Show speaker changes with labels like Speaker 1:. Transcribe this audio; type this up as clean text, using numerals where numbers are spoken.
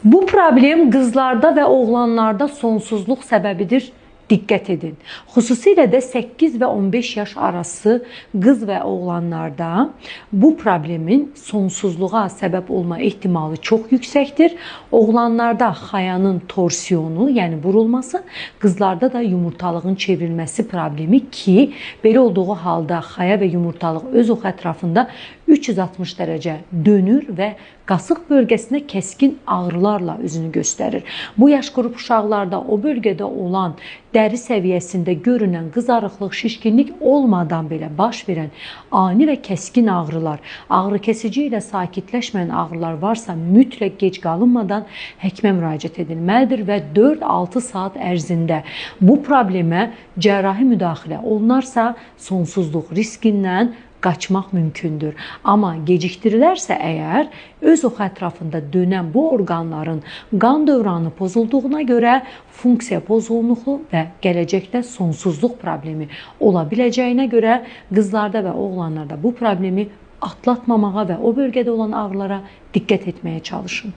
Speaker 1: Bu problem qızlarda və oğlanlarda sonsuzluq səbəbidir. Diqqət edin. Xüsusilə də 8 və 15 yaş arası qız və oğlanlarda bu problemin sonsuzluğa səbəb olma ehtimalı çox yüksəkdir. Oğlanlarda xayanın torsiyonu, yəni burulması, qızlarda da yumurtalığın çevrilməsi problemi ki, belə olduğu halda xaya və yumurtalıq öz ox ətrafında 360 dərəcə dönür və qasıq bölgəsində kəskin ağrılarla özünü göstərir. Bu yaş qrup uşaqlarda o bölgədə olan dəri səviyyəsində görünən qızarıqlıq, şişkinlik olmadan belə baş verən ani və kəskin ağrılar, ağrı kesici ilə sakitləşməyən ağrılar varsa mütləq gec qalınmadan həkimə müraciət edilməlidir və 4-6 saat ərzində bu problemə cərrahi müdaxilə olunarsa sonsuzluq riskindən qaçmaq mümkündür. Amma gecikdirilərsə əgər, öz ox ətrafında dönən bu orqanların qan dövranı pozulduğuna görə funksiya pozğunluğu və gələcəkdə sonsuzluq problemi ola biləcəyinə görə qızlarda və oğlanlarda bu problemi atlatmamağa və o bölgədə olan ağrılara diqqət etməyə çalışın.